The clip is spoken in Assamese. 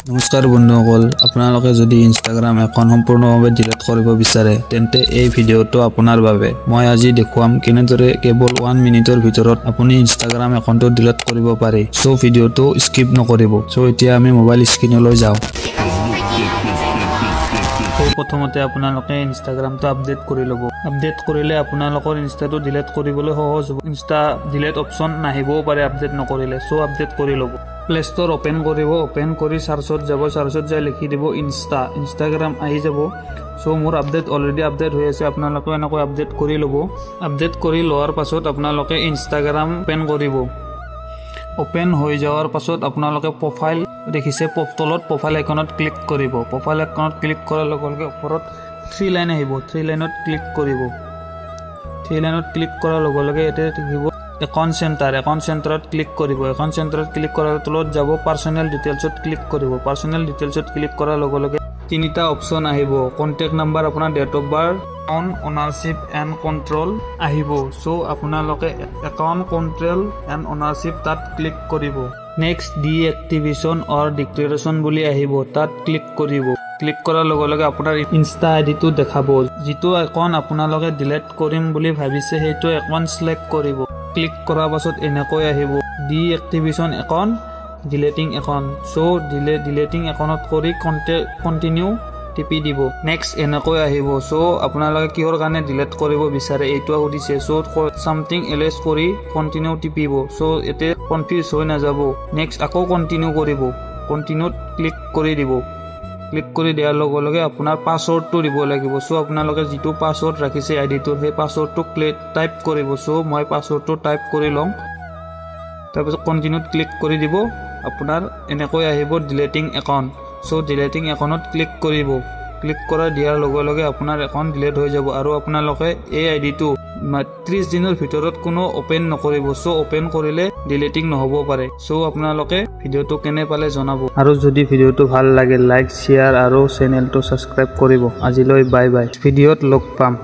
নমস্কাৰ বন্ধুসকল, আপোনালোকে যদি ইনষ্টাগ্ৰাম এখন সম্পূৰ্ণভাৱে ডিলিট কৰিব বিচাৰে তেন্তে এই ভিডিঅ'টো আপোনাৰ বাবে। মই আজি দেখুৱাম কেনেদৰে কেৱল 1 মিনিটৰ ভিতৰত আপুনি ইনষ্টাগ্ৰাম একাউণ্টটো ডিলিট কৰিব পাৰি। সো ভিডিঅ'টো স্কিপ নকৰিব। সো এতিয়া আমি মোবাইল স্ক্ৰীনলৈ যাওঁ। প্ৰথমতে আপোনালোকে ইনষ্টাগ্ৰামটো আপডেট কৰি ল'ব। আপডেট কৰিলে আপোনালোকৰ ইনষ্টাটো ডিলিট কৰিবলৈ সহজ হ'ব। ইনষ্টা ডিলিট অপশ্যন নাহিবও পাৰে আপডেট নকৰিলে। সো আপডেট কৰি ল'ব। প্লে ষ্ট'ৰ অপেন কৰিব। অপেন কৰি চাৰ্চত যাব। চাৰ্চত যাই লিখি দিব ইনষ্টাগ্ৰাম আহি যাব। সো মোৰ আপডেট অলৰেডি আপডেট হৈ আছে। আপোনালোকে এনেকৈ আপডেট কৰি ল'ব। আপডেট কৰি লোৱাৰ পাছত আপোনালোকে ইনষ্টাগ্ৰাম অপেন কৰিব। ওপেন হৈ যাওয়াৰ পাছত আপোনালোকে প্ৰোফাইল দেখিছে, তলত প্ৰোফাইল আইকনত ক্লিক কৰিব। প্ৰোফাইল আইকনত ক্লিক কৰাৰ লগে লগে ওপৰত 3 লাইন আহিব। 3 লাইনত ক্লিক কৰিব। 3 লাইনত ক্লিক কৰাৰ লগে লগে এতে থাকিব একাউণ্ট চেণ্টাৰ। একাউণ্ট চেণ্টাৰত ক্লিক কৰিব। একাউণ্ট চেণ্টাৰত ক্লিক কৰাৰ তলত যাব পাৰ্সোনেল ডিটেইলছত ক্লিক কৰিব। পাৰ্সোনেল ডিটেইলছত ক্লিক কৰাৰ লগে লগে 3টা অপশ্যন আহিব। কন্টেক্ট নাম্বাৰ, আপোনাৰ date of birth, account ownership and control আহিব। সো আপোনালোকে একাউণ্ট কন্ট্ৰল এণ্ড ওনাৰশিপ তাত ক্লিক কৰিব। নেক্সট ডিএক্টিভেশ্যন অৰ ডিক্লেৰেশ্যন বুলি আহিব, তাত ক্লিক কৰিব। ক্লিক কৰাৰ লগে লগে আপোনাৰ ইনষ্টা আইডিটো দেখাব। যিটো একাউণ্ট আপোনালোকে ডিলিট কৰিম বুলি ভাবিছে সেইটো একাউণ্ট সিলেক্ট কৰিব। ক্লিক কৰাৰ পাছত এনেকৈ আহিব deactivation account, deleting account. So deleting একাউণ্টত কৰি কণ্টিনিউ টিপি দিব। নেক্সট এনেকৈ আহিব। সো আপোনালোকে কিহৰ কাৰণে ডিলিট কৰিব বিচাৰে এইটো সুধিছে। সো সামথিং এলেছ কৰি কণ্টিনিউ টিপিব। সো এতে কনফিউজ হৈ নাযাব। নেক্সট আকৌ কণ্টিনিউ কৰিব। কণ্টিনিউত ক্লিক কৰি দিব। ক্লিক কৰি দিয়াৰ লগে লগে আপোনাৰ পাছৱৰ্ডটো দিব লাগিব। সো আপোনালোকে যিটো পাছৱৰ্ড ৰাখিছে আইডিটোৰ সেই পাছৱৰ্ডটো টাইপ কৰিব। সো মই পাছৱৰ্ডটো টাইপ কৰি ল'ম। তাৰপিছত কণ্টিনিউত ক্লিক কৰি দিব। আপোনাৰ এনেকৈ আহিব ডিলিটিং একাউণ্ট। সো ডিলিটিং একাউণ্টত ক্লিক কৰিব। ক্লিক কৰা দিয়াৰ লগে লগে আপোনাৰ একাউণ্ট ডিলিট হৈ যাব আৰু আপোনালোকে এই আইডিটো 30 দিনৰ ভিতৰত কোনো ওপেন নকৰিব। সো ওপেন কৰিলে ডিলিটিং নহ'ব পাৰে। সো আপোনালোকে ভিডিঅ'টো কেনে পালে জনাব আৰু যদি ভিডিঅ'টো ভাল লাগে লাইক, শ্বেয়াৰ আৰু চেনেলটো ছাবস্ক্ৰাইব কৰিব। আজিলৈ বাই বাই। ভিডিঅ'ত লগ পাম।